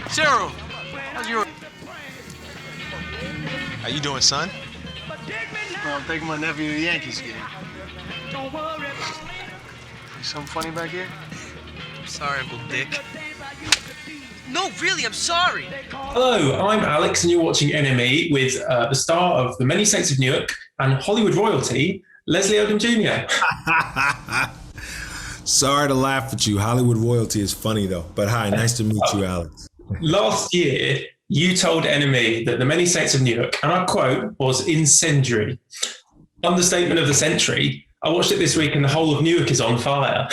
Cyril, how's your... How you doing, son? Well, I'm taking my nephew to the Yankees game. Something funny back here? I'm sorry, Uncle Dick. No, really, I'm sorry. Hello, I'm Alex, and you're watching NME with the star of the Many Saints of Newark and Hollywood royalty, Leslie Odom Jr. Sorry to laugh at you. Hollywood royalty is funny, though. But hi, nice to meet you, Alex. Last year, you told NME that the Many Saints of Newark, and I quote, was incendiary. Understatement of the century. I watched it this week, and the whole of Newark is on fire.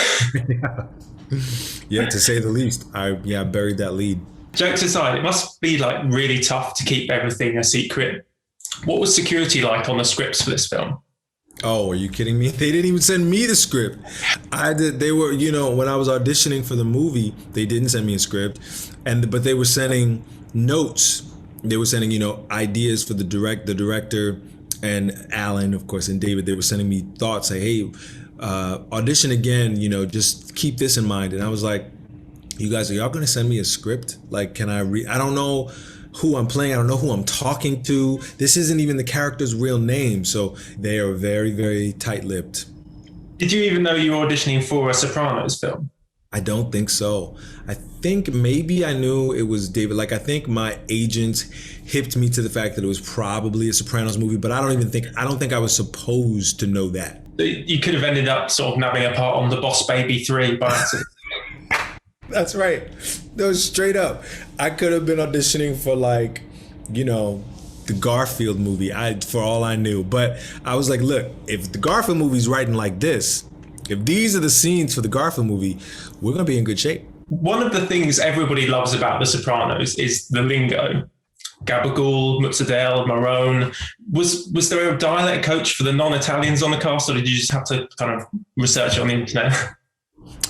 Yeah, to say the least. I buried that lead. Jokes aside, it must be like really tough to keep everything a secret. What was security like on the scripts for this film? Oh, are you kidding me? They didn't even send me the script. They were, when I was auditioning for the movie, they didn't send me a script, but they were sending notes. They were sending, ideas for the director and Alan, of course, and David. They were sending me thoughts, say, hey, audition again, just keep this in mind. And I was like, you guys, are y'all going to send me a script? Like, can I read? I don't know who I'm playing. I don't know who I'm talking to. This isn't even the character's real name. So they are very, very tight-lipped. Did you even know you were auditioning for a Sopranos film? I don't think so. I think maybe I knew it was David. Like, I think my agent hipped me to the fact that it was probably a Sopranos movie, but I don't think I was supposed to know that. You could have ended up sort of nabbing a part on The Boss Baby 3 by accident. That's right. No, straight up. I could have been auditioning for the Garfield movie, for all I knew. But I was like, look, if the Garfield movie's writing like this, if these are the scenes for the Garfield movie, we're going to be in good shape. One of the things everybody loves about The Sopranos is the lingo. Gabagool, Mozzarella, Marone. Was there a dialect coach for the non-Italians on the cast, or did you just have to kind of research it on the internet?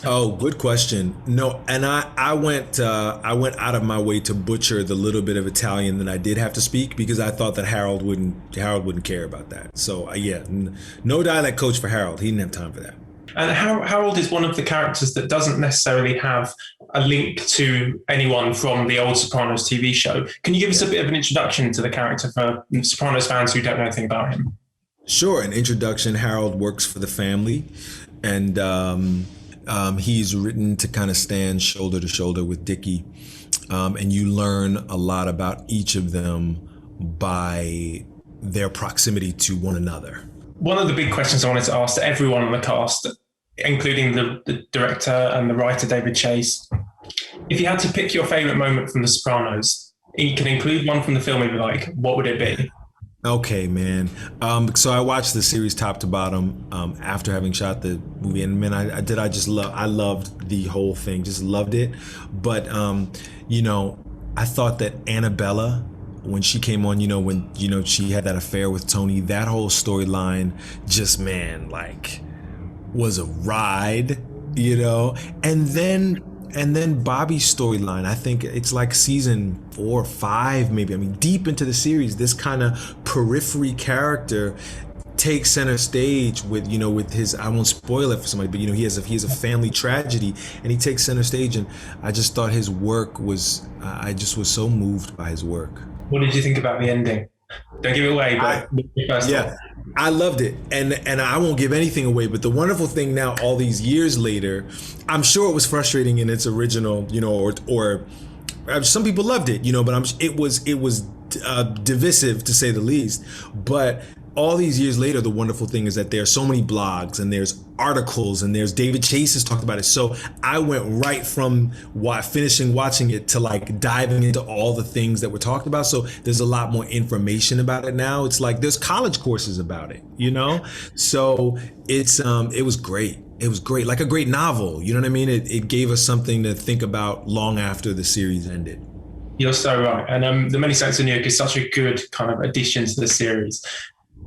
Oh, good question. No, and I went out of my way to butcher the little bit of Italian that I did have to speak because I thought that Harold wouldn't care about that. So no dialect coach for Harold. He didn't have time for that. And Harold is one of the characters that doesn't necessarily have a link to anyone from the old Sopranos TV show. Can you give us a bit of an introduction to the character for Sopranos fans who don't know anything about him? Sure. An introduction. Harold works for the family, and he's written to kind of stand shoulder to shoulder with Dickie. And you learn a lot about each of them by their proximity to one another. One of the big questions I wanted to ask to everyone on the cast, including the director and the writer, David Chase, if you had to pick your favorite moment from The Sopranos, you can include one from the film if you like, what would it be? Okay, man. So I watched the series top to bottom after having shot the movie, and man, I loved the whole thing, just loved it. But I thought that Annabella, when she came on, when she had that affair with Tony, that whole storyline just, man, was a ride, and then Bobby's storyline. I think it's like season 4 or 5, maybe. I mean, deep into the series, this kind of periphery character takes center stage with his, I won't spoil it for somebody, but he has a family tragedy, and he takes center stage. And I just thought his work was, I just was so moved by his work. What did you think about the ending? Don't give it away, but I loved it, and I won't give anything away. But the wonderful thing now, all these years later, I'm sure it was frustrating in its original, or some people loved it, but it was divisive, to say the least. But all these years later, the wonderful thing is that there are so many blogs and there's articles and there's David Chase has talked about it. So I went right from finishing watching it to diving into all the things that were talked about. So there's a lot more information about it now. It's like there's college courses about it, So it was great. It was great, like a great novel. You know what I mean? It gave us something to think about long after the series ended. You're so right. And the Many Saints of Newark is such a good kind of addition to the series.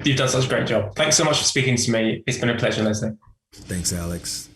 You've done such a great job. Thanks so much for speaking to me. It's been a pleasure, Leslie. Thanks, Alex.